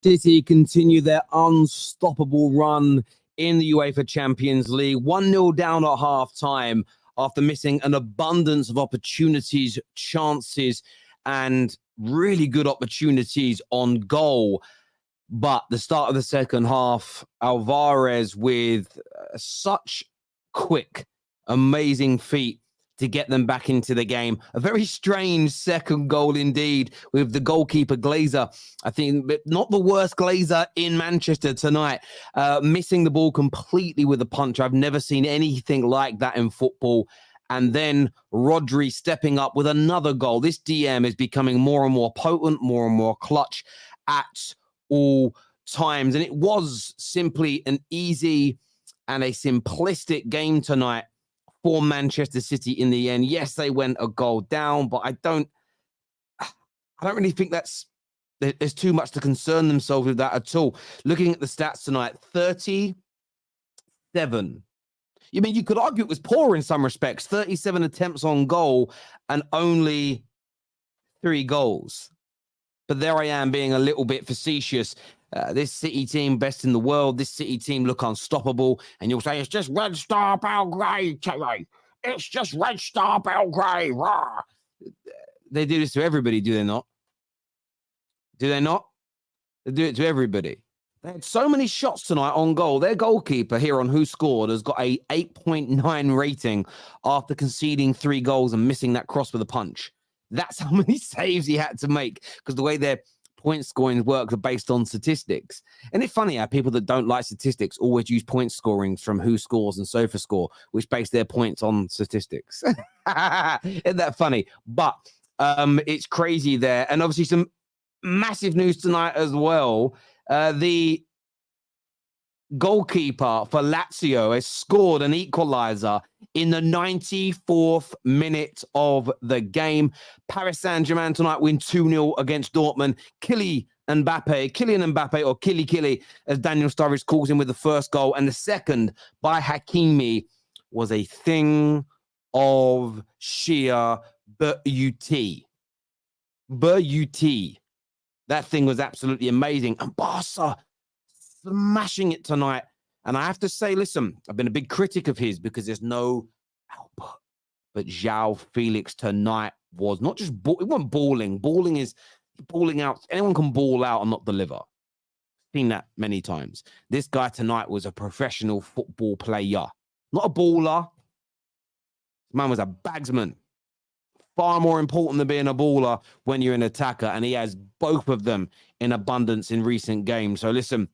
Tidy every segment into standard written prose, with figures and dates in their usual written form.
City continue their unstoppable run in the UEFA Champions League. 1-0 down at half-time after missing an abundance of opportunities, chances, and really good opportunities on goal. But the start of the second half, Alvarez with such quick, amazing feet to get them back into the game. A very strange second goal indeed with the goalkeeper Glazer. I think not the worst Glazer in Manchester tonight, missing the ball completely with a punch. I've never seen anything like that in football. And then Rodri stepping up with another goal. This DM is becoming more and more potent, more and more clutch at all times. And it was simply an easy and a simplistic game tonight for Manchester City in the end. Yes, they went a goal down, but I don't really think there's too much to concern themselves with that at all. Looking at the stats tonight, 37. You mean, you could argue it was poor in some respects. 37 attempts on goal and only 3 goals. But there I am being a little bit facetious. This City team, best in the world. This City team look unstoppable. And you'll say, it's just Red Star Belgrade, Terry. It's just Red Star Belgrade. Rah. They do this to everybody, do they not? Do they not? They do it to everybody. They had so many shots tonight on goal. Their goalkeeper here on Who Scored has got a 8.9 rating after conceding 3 goals and missing that cross with a punch. That's how many saves he had to make, because the way their point scoring works are based on statistics. And it's funny how people that don't like statistics always use point scorings from Who Scores and SofaScore, which base their points on statistics. Isn't that funny? But it's crazy there. And obviously some massive news tonight as well. The goalkeeper for Lazio has scored an equalizer in the 94th minute of the game. Paris Saint-Germain tonight win 2-0 against Dortmund. Kylian Mbappe, or Killy, as Daniel Sturridge calls him, with the first goal. And the second by Hakimi was a thing of sheer beauty. That thing was absolutely amazing. And Barca smashing it tonight. And I have to say, listen, I've been a big critic of his because there's no Albert. But João Felix tonight was not just, it wasn't balling. Balling is balling out. Anyone can ball out and not deliver. Seen that many times. This guy tonight was a professional football player. Not a baller. Man was a bagsman. Far more important than being a baller when you're an attacker. And he has both of them in abundance in recent games. So listen,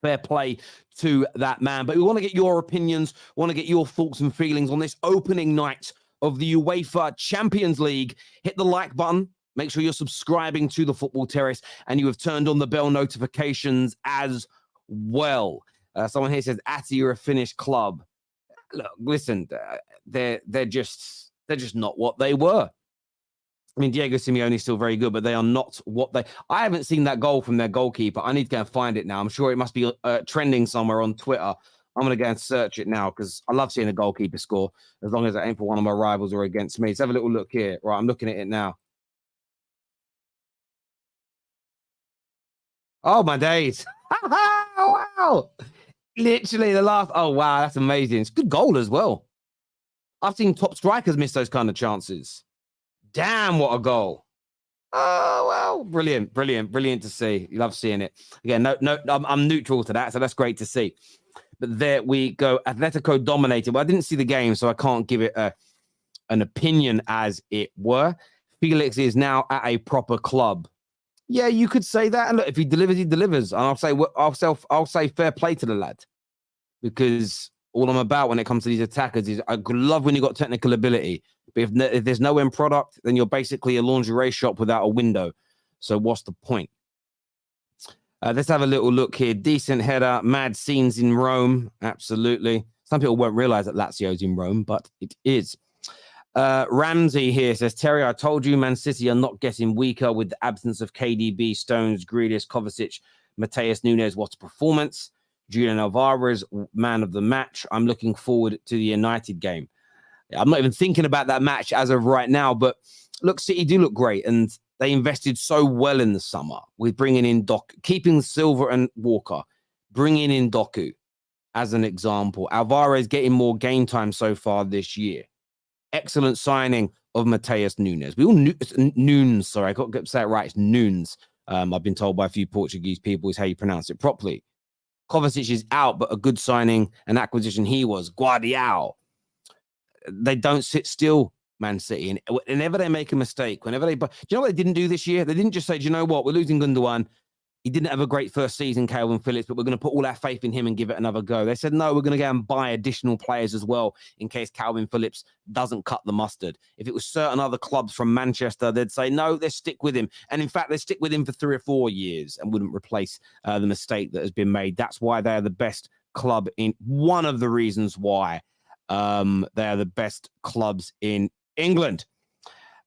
fair play to that man. But we want to get your opinions, want to get your thoughts and feelings on this opening night of the UEFA Champions League. Hit the like button. Make sure you're subscribing to the Football Terrace and you have turned on the bell notifications as well. Someone here says, Atti, you're a Finnish club. Look, listen, they're just not what they were. I mean, Diego Simeone is still very good, but they are not what they... I haven't seen that goal from their goalkeeper. I need to go and find it now. I'm sure it must be trending somewhere on Twitter. I'm going to go and search it now because I love seeing a goalkeeper score as long as it ain't for one of my rivals or against me. Let's have a little look here. Right, I'm looking at it now. Oh, my days. Wow. Literally the last... Oh, wow, that's amazing. It's a good goal as well. I've seen top strikers miss those kind of chances. Damn, what a goal. Oh, well, brilliant to see. You love seeing it. Again, no, I'm neutral to that, so that's great to see. But there we go. Atletico dominated. Well, I didn't see the game, so I can't give it an opinion as it were. Felix is now at a proper club. Yeah, you could say that. And look, if he delivers, he delivers. And I'll say fair play to the lad. Because all I'm about when it comes to these attackers is I love when you got technical ability. But if there's no end product, then you're basically a lingerie shop without a window. So what's the point? Let's have a little look here. Decent header, mad scenes in Rome. Absolutely. Some people won't realize that Lazio's in Rome, but it is. Ramsey here says, Terry, I told you Man City are not getting weaker with the absence of KDB, Stones, Grealish, Kovacic, Mateus Nunes. What a performance. Julian Alvarez, man of the match. I'm looking forward to the United game. I'm not even thinking about that match as of right now, but look, City do look great, and they invested so well in the summer with bringing in keeping Silva and Walker, bringing in Doku as an example. Alvarez getting more game time so far this year. Excellent signing of Mateus Nunes. Nunes, sorry, I got to say it right. It's Nunes. I've been told by a few Portuguese people is how you pronounce it properly. Kovacic is out, but a good signing and acquisition he was. Guardiola. They don't sit still, Man City. And whenever they make a mistake, do you know what they didn't do this year? They didn't just say, do you know what? We're losing Gundogan. He didn't have a great first season, Calvin Phillips, but we're going to put all our faith in him and give it another go. They said, no, we're going to go and buy additional players as well in case Calvin Phillips doesn't cut the mustard. If it was certain other clubs from Manchester, they'd say, no, let's stick with him. And in fact, they stick with him for 3 or 4 years and wouldn't replace the mistake that has been made. That's why they are the best club in one of the reasons why they are the best clubs in England.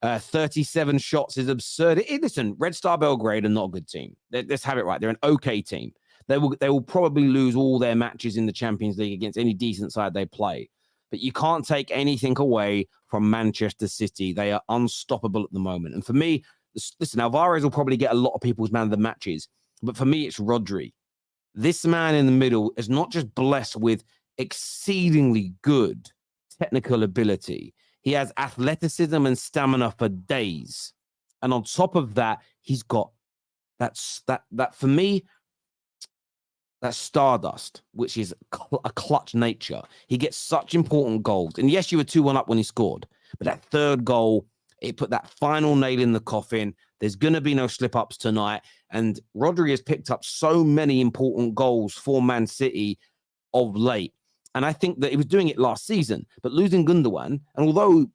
37 shots is absurd. Listen, Red Star Belgrade are not a good team. Let's have it right. They're an okay team. They will probably lose all their matches in the Champions League against any decent side they play. But you can't take anything away from Manchester City. They are unstoppable at the moment. And for me, listen, Alvarez will probably get a lot of people's man of the matches. But for me, it's Rodri. This man in the middle is not just blessed with exceedingly good technical ability. He has athleticism and stamina for days. And on top of that, he's got that for me, that's stardust, which is a clutch nature. He gets such important goals. And yes, you were 2-1 up when he scored. But that third goal, it put that final nail in the coffin. There's going to be no slip-ups tonight. And Rodri has picked up so many important goals for Man City of late. And I think that he was doing it last season, but losing Gundogan, and although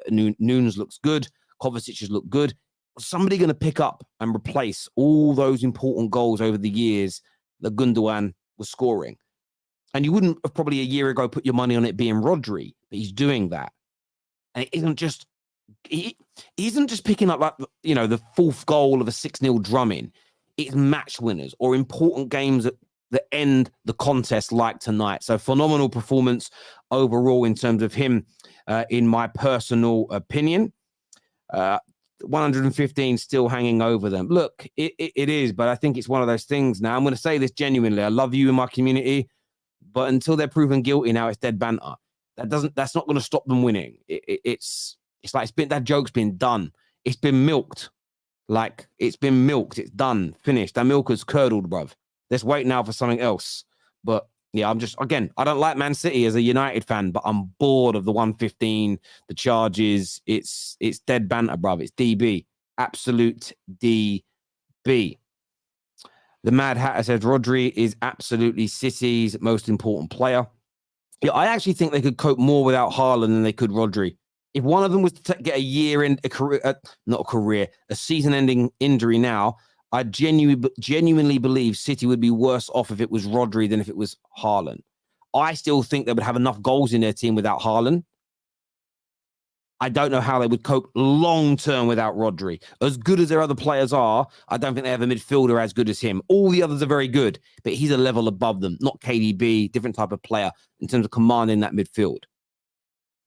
Nunes looks good, Kovacic has looked good, somebody going to pick up and replace all those important goals over the years that Gundogan was scoring. And you wouldn't have probably a year ago put your money on it being Rodri, but he's doing that. And it isn't just, he isn't just picking up like, you know, the fourth goal of a 6-0 drumming. It's match winners or important games that end the contest like tonight. So phenomenal performance overall in terms of him, in my personal opinion. 115 still hanging over them. Look, it is, but I think it's one of those things now. I'm going to say this genuinely. I love you in my community, but until they're proven guilty now, it's dead banter. That's not going to stop them winning. It's like that joke's been done. It's been milked. Like it's been milked. It's done, finished. That milk is curdled, bruv. Let's wait now for something else. But yeah, I don't like Man City as a United fan, but I'm bored of the 115, the charges. It's dead banter, bruv. It's DB. Absolute DB. The Mad Hatter says Rodri is absolutely City's most important player. Yeah, I actually think they could cope more without Haaland than they could Rodri. If one of them was to get a season-ending injury now, I genuinely believe City would be worse off if it was Rodri than if it was Haaland. I still think they would have enough goals in their team without Haaland. I don't know how they would cope long-term without Rodri. As good as their other players are, I don't think they have a midfielder as good as him. All the others are very good, but he's a level above them. Not KDB, different type of player in terms of commanding that midfield.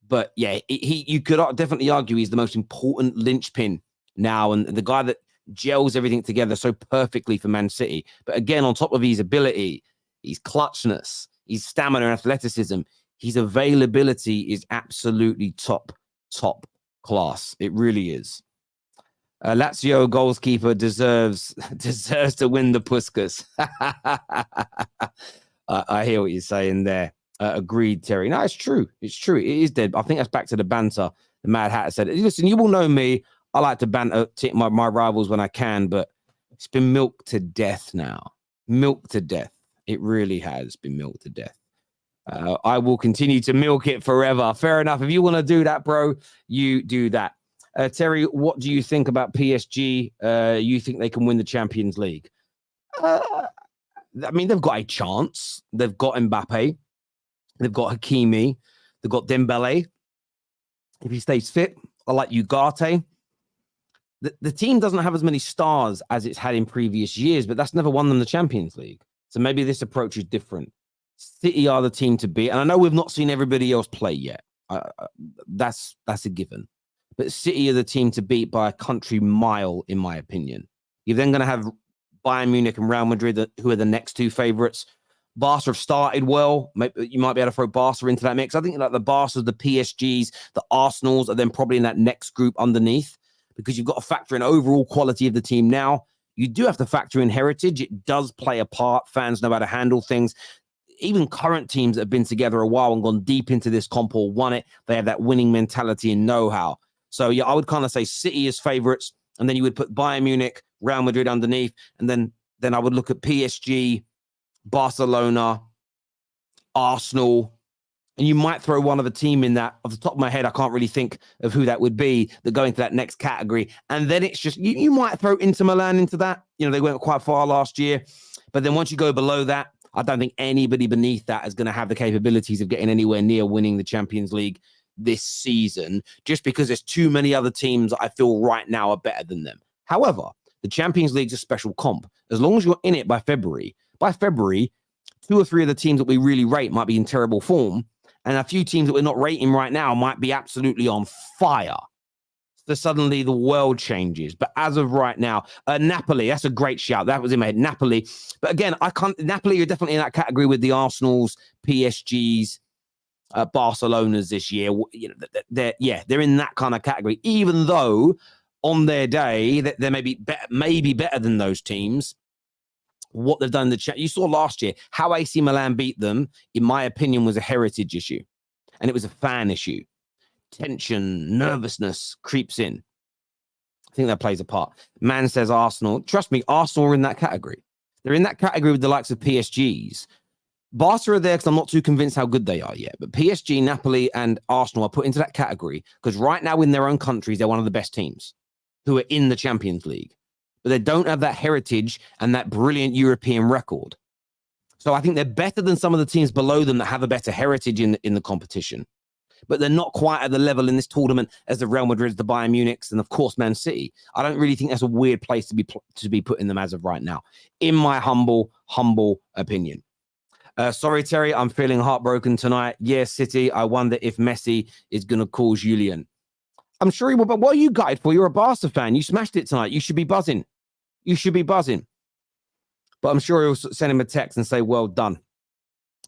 But yeah, you could definitely argue he's the most important linchpin now, and the guy that gels everything together so perfectly for Man City. But again, on top of his ability, his clutchness, his stamina and athleticism, his availability is absolutely top class. It really is. Lazio goalkeeper deserves to win the Puskas. I hear what you're saying there. Agreed, Terry. No, it's true. It's true. It is dead. I think that's back to the banter. The Mad Hatter said, listen, you all know me. I like to banter my rivals when I can, but it's been milked to death now. Milked to death. It really has been milked to death. I will continue to milk it forever. Fair enough. If you want to do that, bro, you do that. Terry, what do you think about PSG? You think they can win the Champions League? I mean, they've got a chance. They've got Mbappe. They've got Hakimi. They've got Dembele. if he stays fit. I like Ugarte. The team doesn't have as many stars as it's had in previous years, but that's never won them the Champions League. So maybe this approach is different. City are the team to beat. And I know we've not seen everybody else play yet. That's a given. But City are the team to beat by a country mile, in my opinion. You're then going to have Bayern Munich and Real Madrid, who are the next two favourites. Barca have started well. Maybe you might be able to throw Barca into that mix. I think like the Barcas, the PSGs, the Arsenals are then probably in that next group underneath, because you've got to factor in overall quality of the team now. You do have to factor in heritage. It does play a part. Fans know how to handle things. Even current teams that have been together a while and gone deep into this comp or won it, they have that winning mentality and know-how. So, yeah, I would kind of say City as favourites, and then you would put Bayern Munich, Real Madrid underneath, and then I would look at PSG, Barcelona, Arsenal, and you might throw one of a team in that. Off the top of my head, I can't really think of who that would be that go into that next category. And then it's just, you might throw Inter Milan into that. You know, they went quite far last year. But then once you go below that, I don't think anybody beneath that is going to have the capabilities of getting anywhere near winning the Champions League this season, just because there's too many other teams that I feel right now are better than them. However, the Champions League's a special comp. As long as you're in it by February, two or three of the teams that we really rate might be in terrible form, and a few teams that we're not rating right now might be absolutely on fire. So suddenly the world changes. But as of right now, Napoli, that's a great shout. That was in my head, Napoli. But again, Napoli are definitely in that category with the Arsenals, PSGs, Barcelonas this year. You know, they're in that kind of category, even though on their day they may be better than those teams. What they've done in the chat. You saw last year how AC Milan beat them, in my opinion, was a heritage issue. And it was a fan issue. Tension, nervousness creeps in. I think that plays a part. Man says Arsenal. Trust me, Arsenal are in that category. They're in that category with the likes of PSGs. Barca are there because I'm not too convinced how good they are yet. But PSG, Napoli, and Arsenal are put into that category because right now in their own countries, they're one of the best teams who are in the Champions League. But they don't have that heritage and that brilliant European record. So I think they're better than some of the teams below them that have a better heritage in the competition. But they're not quite at the level in this tournament as the Real Madrid, the Bayern Munichs, and of course, Man City. I don't really think that's a weird place to be putting them as of right now, in my humble opinion. Sorry, Terry, I'm feeling heartbroken tonight. Yeah, City, I wonder if Messi is going to call Julian. I'm sure he will, but what are you gutted for? You're a Barca fan. You smashed it tonight. You should be buzzing. But I'm sure he'll send him a text and say, well done.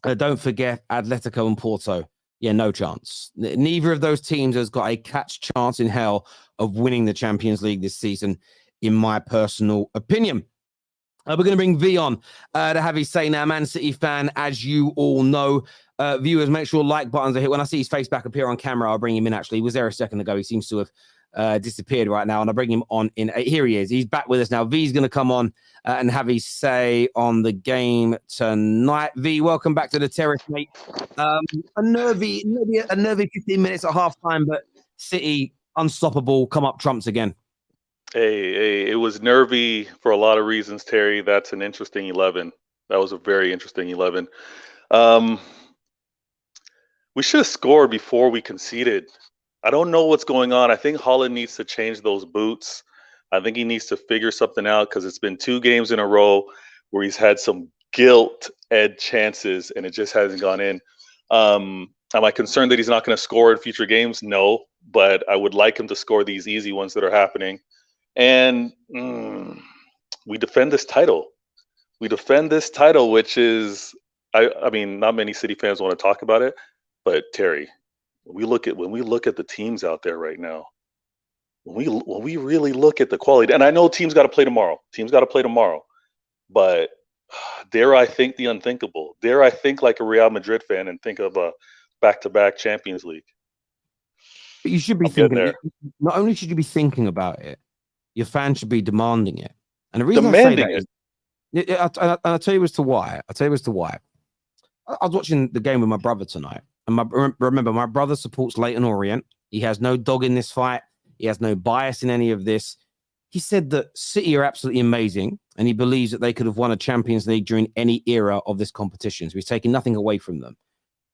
Don't forget Atletico and Porto. Yeah, no chance. Neither of those teams has got a catch chance in hell of winning the Champions League this season, in my personal opinion. We're going to bring V on to have his say now. Man City fan, as you all know. Viewers, make sure like buttons are hit. When I see his face back appear on camera, I'll bring him in, actually. He was there a second ago. He seems to have disappeared right now, and I'll bring him on in. Here he is. He's back with us now. V's going to come on and have his say on the game tonight. V, welcome back to the terrace, mate. A nervy 15 minutes at halftime, but City unstoppable, come up trumps again. Hey, it was nervy for a lot of reasons, Terry. That's an interesting 11. That was a very interesting 11. We should have scored before we conceded. I don't know what's going on. I think Haaland needs to change those boots. I think he needs to figure something out, because it's been 2 games in a row where he's had some guilt-edged chances and it just hasn't gone in. Am I concerned that he's not going to score in future games? No, but I would like him to score these easy ones that are happening. And we defend this title. Which is, I mean, not many City fans want to talk about it, but Terry, when we look at the teams out there right now, when we really look at the quality, and I know teams got to play tomorrow, but dare I think the unthinkable? Dare I think like a Real Madrid fan and think of a back-to-back Champions League? But you should be thinking there. Not only should you be thinking about it, your fans should be demanding it. And the reason I say that is, I'll tell you as to why. I was watching the game with my brother tonight. And remember, my brother supports Leyton Orient. He has no dog in this fight. He has no bias in any of this. He said that City are absolutely amazing, and he believes that they could have won a Champions League during any era of this competition. So he's taking nothing away from them.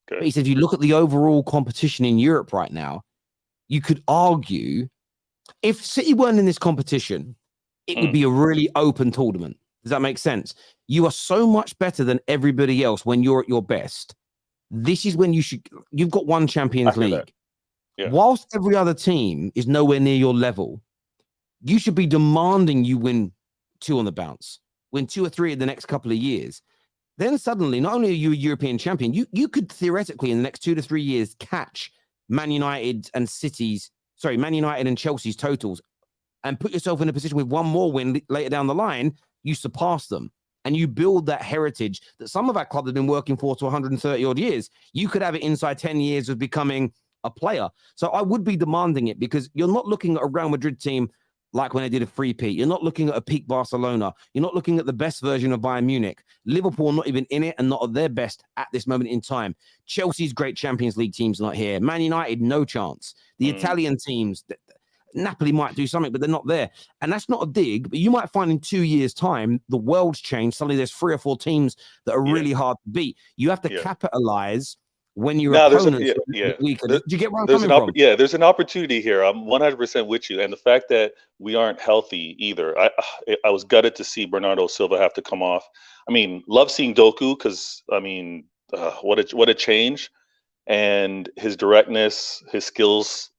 Okay. But he said, if you look at the overall competition in Europe right now, you could argue if City weren't in this competition, it would be a really open tournament. Does that make sense? You are so much better than everybody else when you're at your best. This is when you've got one Champions League. Yeah. Whilst every other team is nowhere near your level, you should be demanding you win 2 on the bounce, win 2 or 3 in the next couple of years. Then suddenly, not only are you a European champion, you could theoretically in the next 2 to 3 years catch Man United and Chelsea's totals and put yourself in a position with one more win later down the line, you surpass them. And you build that heritage that some of our clubs have been working for 130 odd years. You could have it inside 10 years of becoming a player. So I would be demanding it because you're not looking at a Real Madrid team like when they did a 3-peat. You're not looking at a peak Barcelona. You're not looking at the best version of Bayern Munich. Liverpool are not even in it and not at their best at this moment in time. Chelsea's great Champions League team's not here. Man United, no chance. The Italian teams, Napoli might do something, but they're not there. And that's not a dig, but you might find in 2 years' time, the world's changed. Suddenly there's 3 or 4 teams that are really hard to beat. You have to capitalize when your opponents are weaker. Did you get where I'm coming from? Yeah, there's an opportunity here. I'm 100% with you. And the fact that we aren't healthy either. I was gutted to see Bernardo Silva have to come off. I mean, love seeing Doku because, I mean, what a change. And his directness, his skills,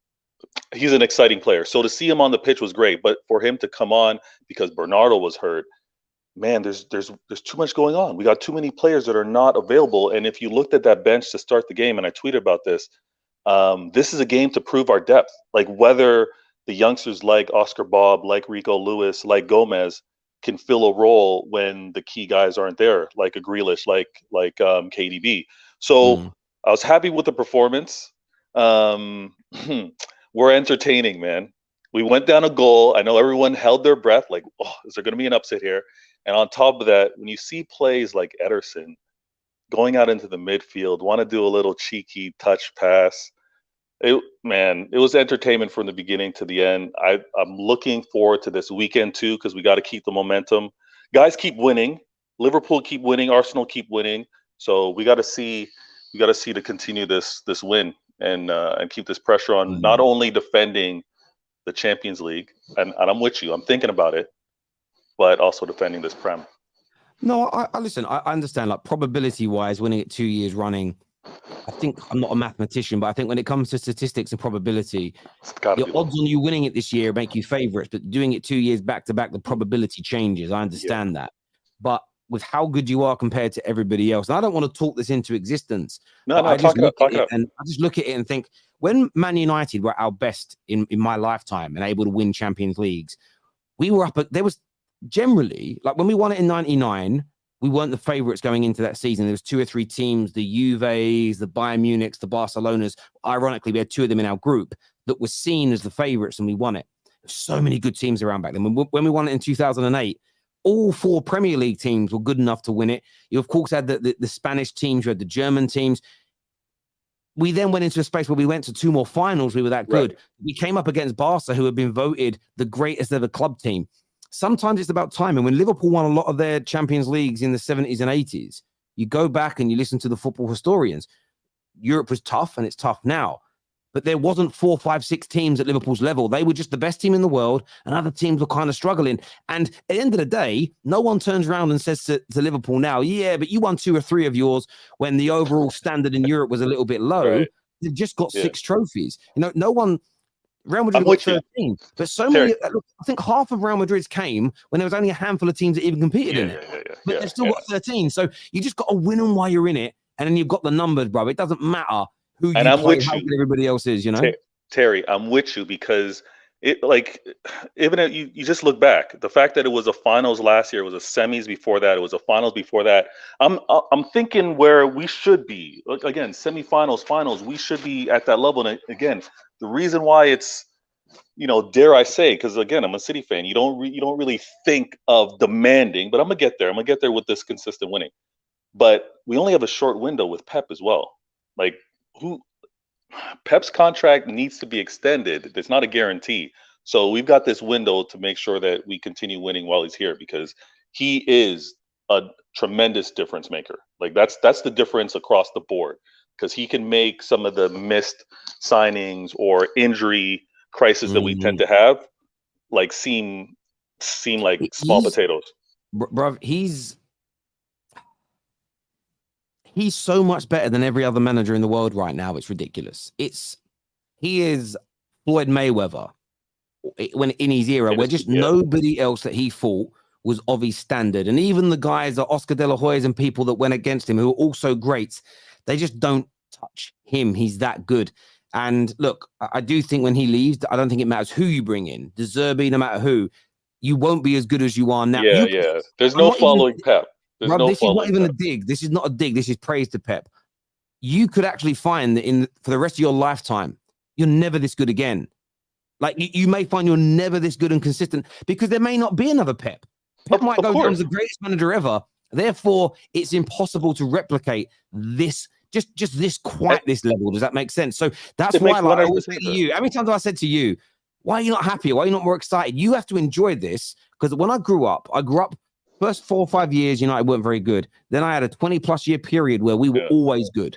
he's an exciting player. So to see him on the pitch was great. But for him to come on because Bernardo was hurt, man, there's too much going on. We got too many players that are not available. And if you looked at that bench to start the game, and I tweeted about this, this is a game to prove our depth. Like whether the youngsters like Oscar Bob, like Rico Lewis, like Gomez can fill a role when the key guys aren't there, like a Grealish, like KDB. So I was happy with the performance. We're entertaining, man. We went down a goal. I know everyone held their breath, like, oh, is there going to be an upset here? And on top of that, when you see plays like Ederson going out into the midfield, want to do a little cheeky touch pass, it was entertainment from the beginning to the end. I'm looking forward to this weekend too, because we got to keep the momentum. Guys keep winning. Liverpool keep winning. Arsenal keep winning. So we got to see to continue this win and keep this pressure on not only defending the Champions League, and I'm with you. I'm thinking about it, but also defending this Prem. No, I listen. I understand. Like probability-wise, winning it 2 years running. I think I'm not a mathematician, but I think when it comes to statistics and probability, your odds on you winning it this year make you favourites. But doing it 2 years back to back, the probability changes. I understand that, but with how good you are compared to everybody else, and I don't want to talk this into existence. I just look at it and think when Man United were our best in my lifetime and able to win Champions Leagues, we were up. There was generally like when we won it in '99. We weren't the favourites going into that season. There was 2 or 3 teams, the Juves, the Bayern Munichs, the Barcelonas. Ironically, we had 2 of them in our group that were seen as the favourites, and we won it. There's so many good teams around back then. When we won it in 2008, all 4 Premier League teams were good enough to win it. You, of course, had the Spanish teams. You had the German teams. We then went into a space where we went to 2 more finals. We were that good. Right. We came up against Barca, who had been voted the greatest ever club team. Sometimes it's about time. And when Liverpool won a lot of their Champions Leagues in the 70s and 80s, you go back and you listen to the football historians. Europe was tough, and it's tough now. But there wasn't 4, 5, 6 teams at Liverpool's level. They were just the best team in the world, and other teams were kind of struggling. And at the end of the day, no one turns around and says to Liverpool now, yeah, but you won 2 or 3 of yours when the overall standard in Europe was a little bit low. Right. They've just got 6 trophies. You know, no one... Real Madrid got 13, but so many. Look, I think half of Real Madrid's came when there was only a handful of teams that even competed in it. But they've still got 13. So you just got to win them while you're in it, and then you've got the numbers, bro. It doesn't matter who you play, how good everybody else is. You know, Terry, I'm with you because it even if you just look back, the fact that it was a finals last year, it was a semis before that, it was a finals before that. I'm thinking where we should be again, semifinals, finals. We should be at that level, and again. The reason why it's, dare I say, because again, I'm a City fan. You don't really think of demanding, but I'm gonna get there. I'm gonna get there with this consistent winning. But we only have a short window with Pep as well. Like Pep's contract needs to be extended. It's not a guarantee. So we've got this window to make sure that we continue winning while he's here because he is a tremendous difference maker. Like that's the difference across the board. because he can make some of the missed signings or injury crisis that we tend to have like seem like small potatoes. Bro, he's so much better than every other manager in the world right now. It's ridiculous. He is Floyd Mayweather when in his era, where just nobody else that he fought was of his standard. And even the guys that Oscar De La Hoya's and people that went against him, who are also greats, they just don't touch him. He's that good. And look, I do think when he leaves, I don't think it matters who you bring in. De Zerbi, no matter who, you won't be as good as you are now. Yeah. There's no following Pep. This is not even a dig. This is not a dig. This is praise to Pep. You could actually find that for the rest of your lifetime, you're never this good again. Like you may find you're never this good and consistent because there may not be another Pep. Pep might go down as the greatest manager ever. Therefore, it's impossible to replicate this, just this this level. Does that make sense? So that's why I always say to you, how many times have I said to you, why are you not happier? Why are you not more excited? You have to enjoy this because when I grew up first 4 or 5 years, United weren't very good. Then I had a 20+ year period where we were always good.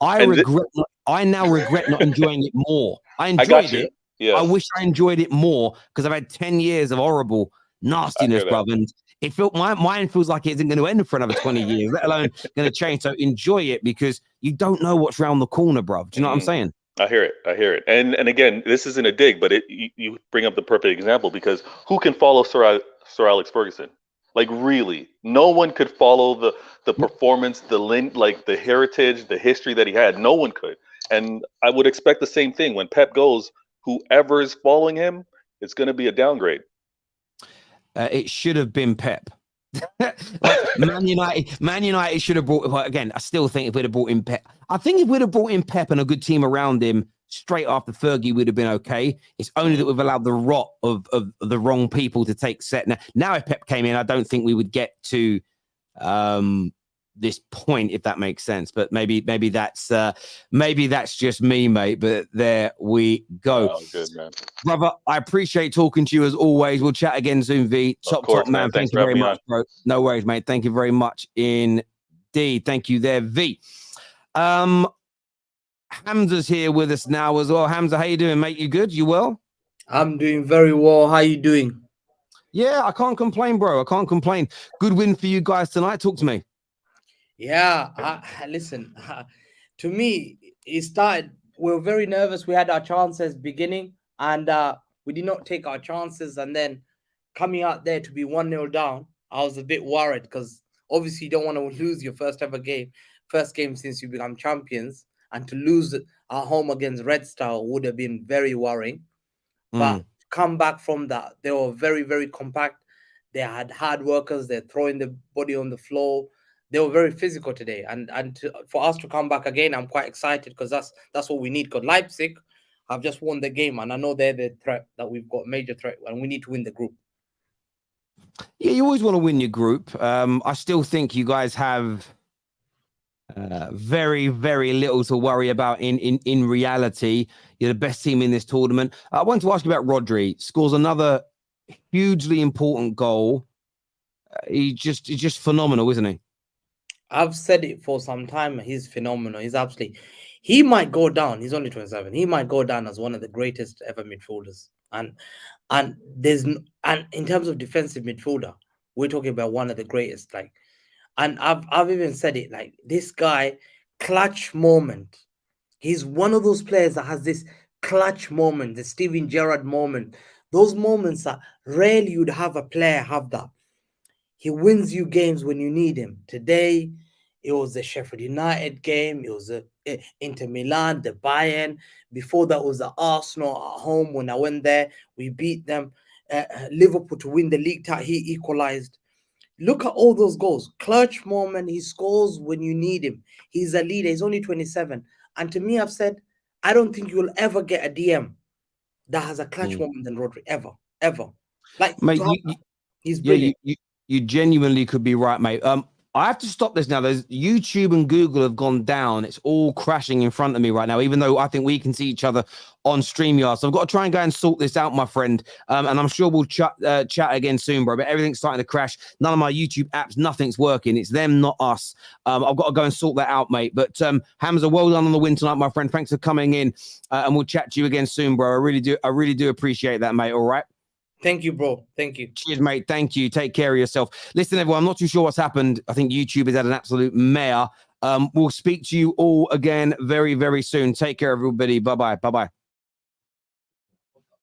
I now regret not enjoying it more. I enjoyed it. Yes. I wish I enjoyed it more because I've had 10 years of horrible nastiness, brother. And it felt my mind feels like it isn't going to end for another 20 years, let alone going to change. So enjoy it because you don't know what's around the corner, bro. Do you know what I'm saying? I hear it. And again, this isn't a dig, but you bring up the perfect example because who can follow Sir Alex Ferguson? Like really, no one could follow the performance, the heritage, the history that he had. No one could. And I would expect the same thing when Pep goes. Whoever is following him, it's going to be a downgrade. It should have been Pep. Man United should have brought. Again, I still think if we'd have brought in Pep, I think if we'd have brought in Pep and a good team around him straight after Fergie, would have been okay. It's only that we've allowed the rot of the wrong people to take set. Now, if Pep came in, I don't think we would get to this point, if that makes sense. But maybe that's just me, mate. But there we go. Oh, good, man. Brother, I appreciate talking to you as always. We'll chat again soon, V. Top man. Thank you very much, bro. No worries, mate. Thank you very much indeed. Thank you there, V. Hamza's here with us now as well. Hamza, how you doing, mate? You good? You well? I'm doing very well. How you doing? Yeah, I can't complain, bro. I can't complain. Good win for you guys tonight. Talk to me. Yeah, listen, to me, it started, we were very nervous. We had our chances beginning and we did not take our chances. And then coming out there to be 1-0 down, I was a bit worried because obviously you don't want to lose your first game since you become champions. And to lose at home against Red Star would have been very worrying. But come back from that, they were very, very compact. They had hard workers. They're throwing the body on the floor. They were very physical today, and for us to come back again, I'm quite excited because that's what we need. Because Leipzig have just won the game, and I know they're the threat that we've got, major threat, and we need to win the group. Yeah, you always want to win your group. I still think you guys have very, very little to worry about. In reality, you're the best team in this tournament. I want to ask you about Rodri. Scores another hugely important goal. He's just phenomenal, isn't he? I've said it for some time. He's phenomenal. He might go down. He's only 27. He might go down as one of the greatest ever midfielders. And in terms of defensive midfielder, we're talking about one of the greatest. And I've even said it. Like this guy, clutch moment. He's one of those players that has this clutch moment, the Steven Gerrard moment. Those moments that rarely you'd have a player have that. He wins you games when you need him. Today, it was the Sheffield United game. It was the Inter Milan, the Bayern. Before that was the Arsenal at home. When I went there, we beat them. Liverpool to win the league title. He equalized. Look at all those goals. Clutch moment. He scores when you need him. He's a leader. He's only 27. And to me, I've said, I don't think you'll ever get a DM that has a clutch moment than Rodri. Ever. Like, mate, he's brilliant. You genuinely could be right, mate. I have to stop this now. There's YouTube and Google have gone down. It's all crashing in front of me right now, even though I think we can see each other on StreamYard. So I've got to try and go and sort this out, my friend. And I'm sure we'll chat again soon, bro. But everything's starting to crash. None of my YouTube apps, nothing's working. It's them, not us. I've got to go and sort that out, mate. But Hamza, well done on the win tonight, my friend. Thanks for coming in. And we'll chat to you again soon, bro. I really do appreciate that, mate. All right. Thank you, bro. Thank you. Cheers, mate. Thank you. Take care of yourself. Listen, everyone, I'm not too sure what's happened. I think YouTube has had an absolute mare. We'll speak to you all again very, very soon. Take care, everybody. Bye-bye. Bye-bye.